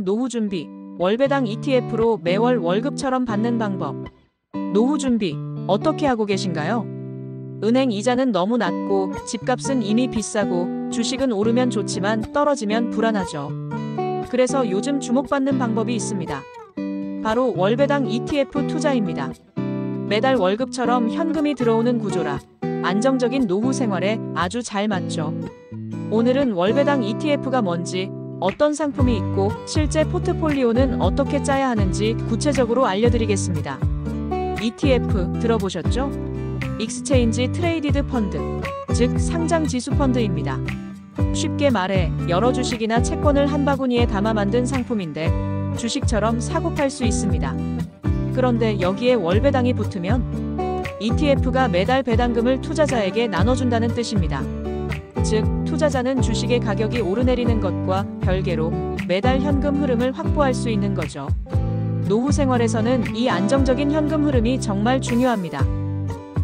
노후 준비, 월배당 ETF로 매월 월급처럼 받는 방법. 노후 준비, 어떻게 하고 계신가요? 은행 이자는 너무 낮고, 집값은 이미 비싸고, 주식은 오르면 좋지만 떨어지면 불안하죠. 그래서 요즘 주목받는 방법이 있습니다. 바로 월배당 ETF 투자입니다. 매달 월급처럼 현금이 들어오는 구조라 안정적인 노후 생활에 아주 잘 맞죠. 오늘은 월배당 ETF가 뭔지, 어떤 상품이 있고 실제 포트폴리오는 어떻게 짜야 하는지 구체적으로 알려드리겠습니다. ETF 들어보셨죠? 익스체인지 트레이디드 펀드, 즉 상장 지수 펀드입니다. 쉽게 말해 여러 주식이나 채권을 한 바구니에 담아 만든 상품인데 주식처럼 사고 팔 수 있습니다. 그런데 여기에 월배당이 붙으면 ETF가 매달 배당금을 투자자에게 나눠준다는 뜻입니다. 즉, 투자자는 주식의 가격이 오르내리는 것과 별개로 매달 현금 흐름을 확보할 수 있는 거죠. 노후 생활에서는 이 안정적인 현금 흐름이 정말 중요합니다.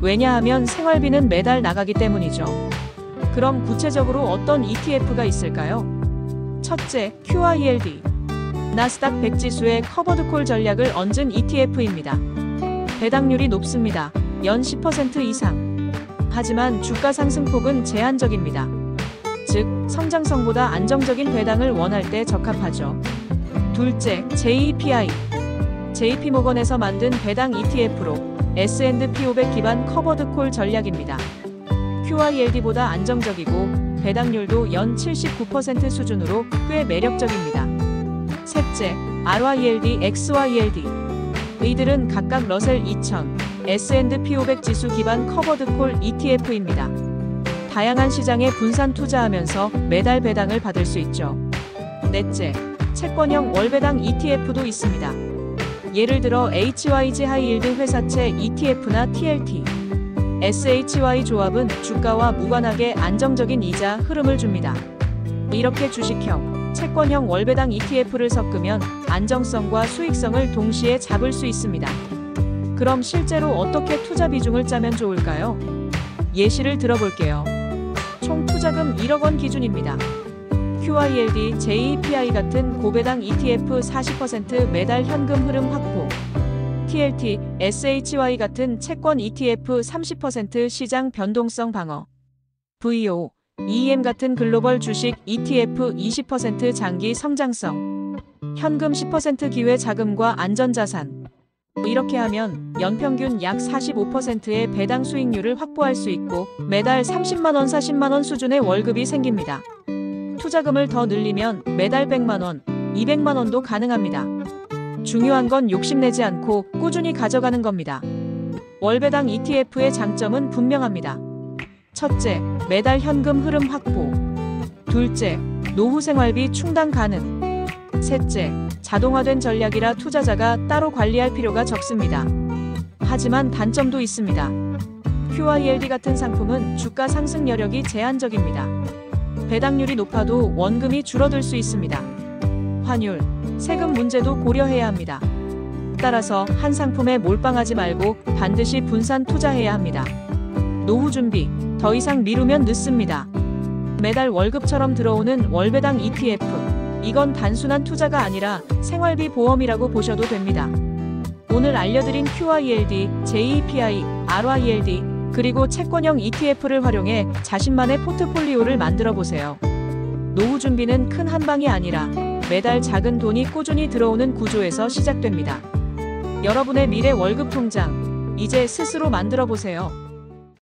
왜냐하면 생활비는 매달 나가기 때문이죠. 그럼 구체적으로 어떤 ETF가 있을까요? 첫째, QYLD. 나스닥 100 지수의 커버드콜 전략을 얹은 ETF입니다. 배당률이 높습니다. 연 10% 이상. 하지만 주가 상승폭은 제한적입니다. 즉, 성장성보다 안정적인 배당을 원할 때 적합하죠. 둘째, JEPI. JP모건에서 만든 배당 ETF로 S&P 500 기반 커버드콜 전략입니다. QYLD보다 안정적이고 배당률도 연 79% 수준으로 꽤 매력적입니다. 셋째, RYLD, XYLD. 이들은 각각 러셀 2000, S&P 500 지수 기반 커버드콜 ETF입니다. 다양한 시장에 분산 투자하면서 매달 배당을 받을 수 있죠. 넷째, 채권형 월배당 ETF도 있습니다. 예를 들어 HYG 하이힐드 회사채 ETF나 TLT, SHY 조합은 주가와 무관하게 안정적인 이자 흐름을 줍니다. 이렇게 주식형, 채권형 월배당 ETF를 섞으면 안정성과 수익성을 동시에 잡을 수 있습니다. 그럼 실제로 어떻게 투자 비중을 짜면 좋을까요? 예시를 들어볼게요. 총 투자금 1억 원 기준입니다. QYLD, JEPI 같은 고배당 ETF 40% 매달 현금 흐름 확보, TLT, SHY 같은 채권 ETF 30% 시장 변동성 방어, VO, EM 같은 글로벌 주식 ETF 20% 장기 성장성, 현금 10% 기회 자금과 안전자산. 이렇게 하면 연평균 약 45%의 배당 수익률을 확보할 수 있고 매달 30만원, 40만원 수준의 월급이 생깁니다. 투자금을 더 늘리면 매달 100만원, 200만원도 가능합니다. 중요한 건 욕심내지 않고 꾸준히 가져가는 겁니다. 월배당 ETF의 장점은 분명합니다. 첫째, 매달 현금 흐름 확보. 둘째, 노후 생활비 충당 가능. 셋째, 자동화된 전략이라 투자자가 따로 관리할 필요가 적습니다. 하지만 단점도 있습니다. QYLD 같은 상품은 주가 상승 여력이 제한적입니다. 배당률이 높아도 원금이 줄어들 수 있습니다. 환율, 세금 문제도 고려해야 합니다. 따라서 한 상품에 몰빵하지 말고 반드시 분산 투자해야 합니다. 노후 준비, 더 이상 미루면 늦습니다. 매달 월급처럼 들어오는 월배당 ETF. 이건 단순한 투자가 아니라 생활비 보험이라고 보셔도 됩니다. 오늘 알려드린 QYLD, JEPI, RYLD, 그리고 채권형 ETF를 활용해 자신만의 포트폴리오를 만들어 보세요. 노후 준비는 큰 한방이 아니라 매달 작은 돈이 꾸준히 들어오는 구조에서 시작됩니다. 여러분의 미래 월급 통장, 이제 스스로 만들어 보세요.